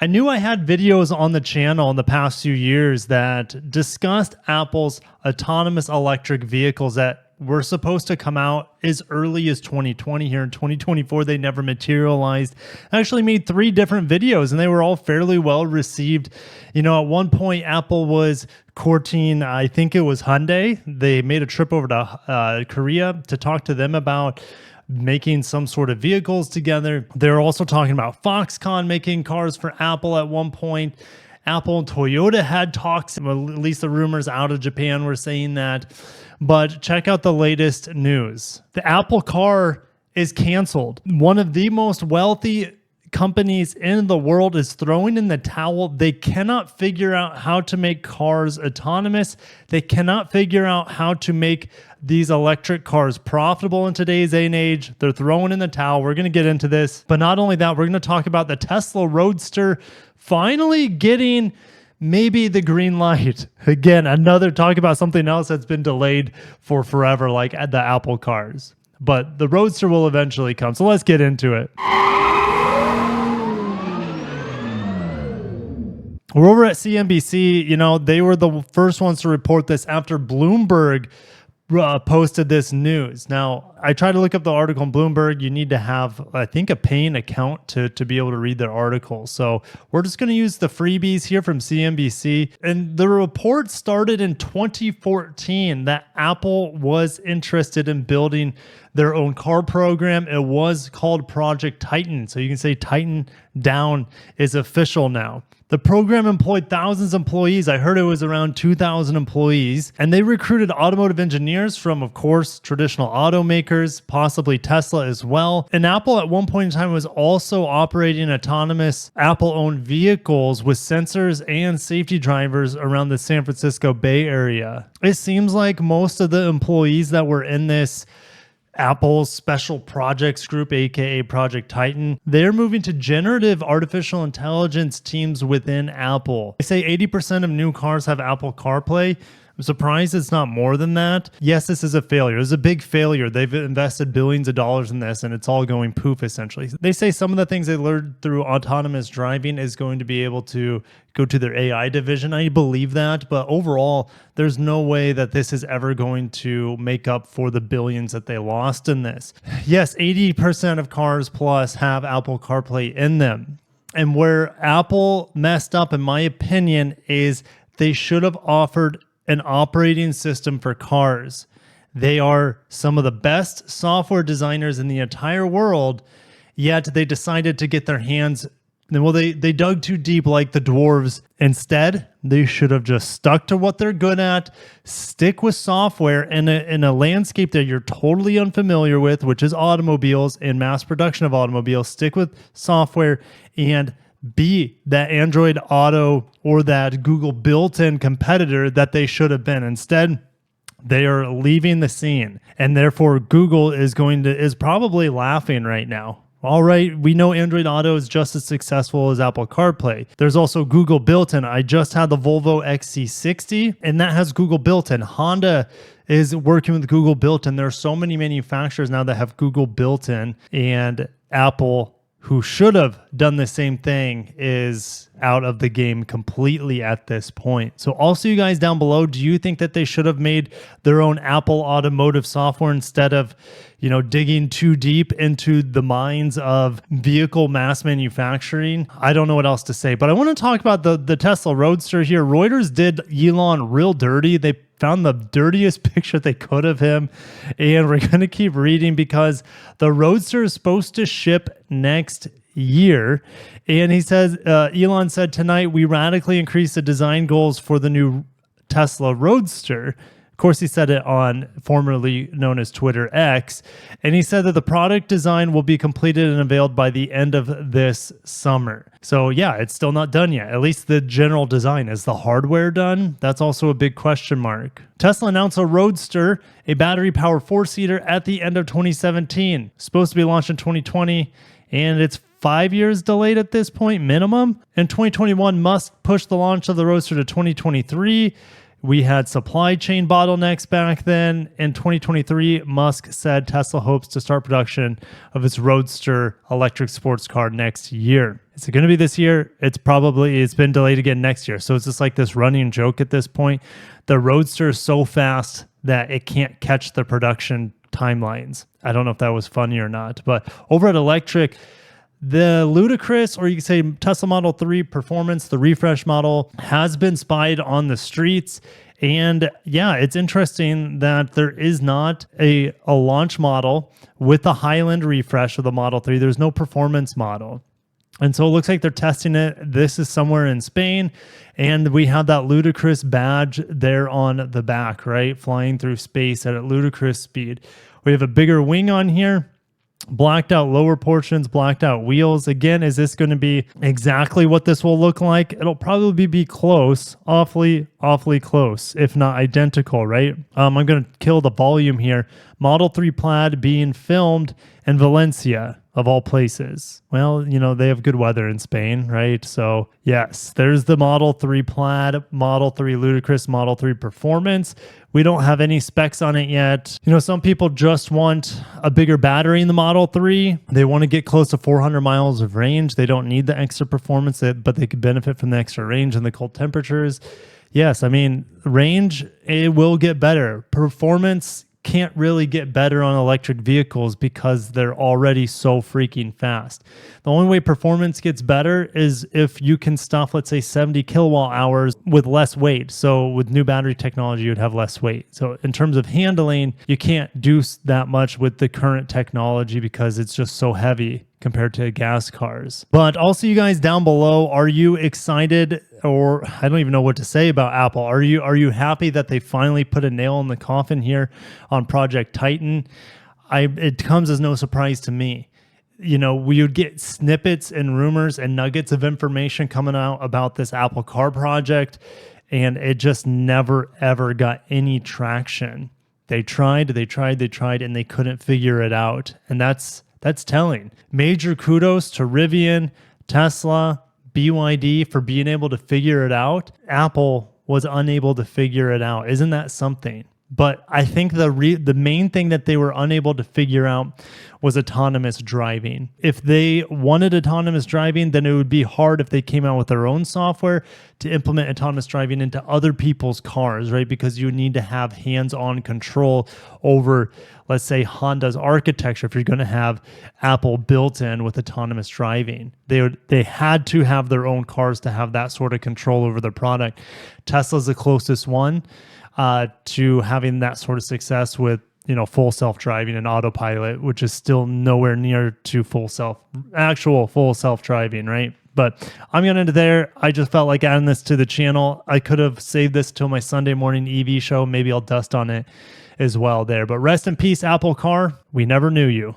I knew I had videos on the channel in the past few years that discussed Apple's autonomous electric vehicles that were supposed to come out as early as 2020. Here in 2024, they never materialized. I actually made 3 different videos and they were all fairly well received. You know, at one point, Apple was courting, I think it was Hyundai. They made a trip over to Korea to talk to them about making some sort of vehicles together. They're also talking about Foxconn making cars for Apple at one point. Apple and Toyota had talks, at least the rumors out of Japan were saying that. But check out the latest news. The Apple car is canceled. One of the most wealthy companies in the world is throwing in the towel. They cannot figure out how to make cars autonomous. They cannot figure out how to make these electric cars profitable in today's day and age. They're throwing in the towel. We're going to get into this. But not only that, we're going to talk about the Tesla Roadster finally getting maybe the green light. Again, another talk about something else that's been delayed for forever, like the Apple cars. But the Roadster will eventually come. So let's get into it. We're over at CNBC. You know, they were the first ones to report this after Bloomberg posted this news. Now, I tried to look up the article on Bloomberg. You need to have, I think, a paying account to be able to read their article. So we're just going to use the freebies here from CNBC. And the report started in 2014 that Apple was interested in building their own car program. It was called Project Titan. So you can say Titan down is official now. The program employed thousands of employees. I heard it was around 2,000 employees. And they recruited automotive engineers from, of course, traditional automakers, possibly Tesla as well. And Apple at one point in time was also operating autonomous Apple-owned vehicles with sensors and safety drivers around the San Francisco Bay Area. It seems like most of the employees that were in this Apple's Special Projects Group, aka Project Titan, they're moving to generative artificial intelligence teams within Apple. They say 80% of new cars have Apple CarPlay. I'm surprised it's not more than that. Yes, this is a failure. It's a big failure. They've invested billions of dollars in this and it's all going poof essentially. They say some of the things they learned through autonomous driving is going to be able to go to their AI division. I believe that, but overall, there's no way that this is ever going to make up for the billions that they lost in this. Yes, 80% of cars plus have Apple CarPlay in them. And where Apple messed up, in my opinion, is they should have offered an operating system for cars. They are some of the best software designers in the entire world, yet they decided to get their hands, well, they dug too deep like the dwarves. Instead, they should have just stuck to what they're good at, stick with software in a landscape that you're totally unfamiliar with, which is automobiles and mass production of automobiles. Stick with software and be that Android Auto or that Google built-in competitor that they should have been. Instead, they are leaving the scene, and therefore Google is probably laughing right now. All right, we know Android Auto is just as successful as Apple CarPlay. There's also Google built-in. I just had the Volvo XC60, and that has Google built-in. Honda is working with Google built-in. There are so many manufacturers now that have Google built-in, and Apple, who should have done the same thing, is out of the game completely at this point. So also, you guys down below, do you think that they should have made their own Apple automotive software instead of, digging too deep into the minds of vehicle mass manufacturing? I don't know what else to say, but I want to talk about the Tesla Roadster here. Reuters did Elon real dirty. They found the dirtiest picture they could of him, and we're going to keep reading because the Roadster is supposed to ship next year. And he says, Elon said tonight, we radically increased the design goals for the new Tesla Roadster. Of course, he said it on formerly known as Twitter X, and he said that the product design will be completed and unveiled by the end of this summer. So yeah, it's still not done yet. At least the general design. Is the hardware done? That's also a big question mark. Tesla announced a Roadster, a battery-powered four-seater, at the end of 2017. Supposed to be launched in 2020, and it's 5 years delayed at this point, minimum. And 2021 must push the launch of the Roadster to 2023. We had supply chain bottlenecks back then. In 2023, Musk said Tesla hopes to start production of its Roadster electric sports car next year. Is it going to be this year? It's been delayed again next year. So it's just like this running joke at this point. The Roadster is so fast that it can't catch the production timelines. I don't know if that was funny or not, but over at Electric, the ludicrous, or you could say Tesla Model 3 Performance, the refresh model, has been spied on the streets. And yeah, it's interesting that there is not a launch model with the Highland refresh of the Model 3. There's no performance model. And so it looks like they're testing it. This is somewhere in Spain. And we have that ludicrous badge there on the back, right? Flying through space at a ludicrous speed. We have a bigger wing on here. Blacked out lower portions, blacked out wheels. Again, is this going to be exactly what this will look like? It'll probably be close, awfully close, if not identical, right? I'm going to kill the volume here. Model 3 Plaid being filmed in Valencia, of all places. Well, you know, they have good weather in Spain, right? So yes, there's the Model 3 Plaid, Model 3 Ludicrous, Model 3 Performance. We don't have any specs on it yet. You know, some people just want a bigger battery in the Model 3. They want to get close to 400 miles of range. They don't need the extra performance, but they could benefit from the extra range and the cold temperatures. Yes, I mean, range, it will get better. Performance can't really get better on electric vehicles because they're already so freaking fast. The only way performance gets better is if you can stuff, let's say 70 kilowatt hours with less weight. So with new battery technology, you'd have less weight. So in terms of handling, you can't do that much with the current technology because it's just so heavy compared to gas cars. But also, you guys down below, are you excited, or I don't even know what to say about Apple? Are you happy that they finally put a nail in the coffin here on Project Titan? It comes as no surprise to me. You know, we would get snippets and rumors and nuggets of information coming out about this Apple Car project, and it just never ever got any traction. They tried, and they couldn't figure it out. And that's telling. Major kudos to Rivian, Tesla, BYD for being able to figure it out. Apple was unable to figure it out. Isn't that something? But I think the main thing that they were unable to figure out was autonomous driving. If they wanted autonomous driving, then it would be hard if they came out with their own software to implement autonomous driving into other people's cars, right? Because you need to have hands-on control over, let's say, Honda's architecture if you're going to have Apple built in with autonomous driving. They had to have their own cars to have that sort of control over their product. Tesla's the closest one to having that sort of success with, you know, full self-driving and autopilot, which is still nowhere near to full self-driving, right? But I'm going to end it there. I just felt like adding this to the channel. I could have saved this till my Sunday morning EV show. Maybe I'll dust on it as well there. But rest in peace, Apple Car. We never knew you.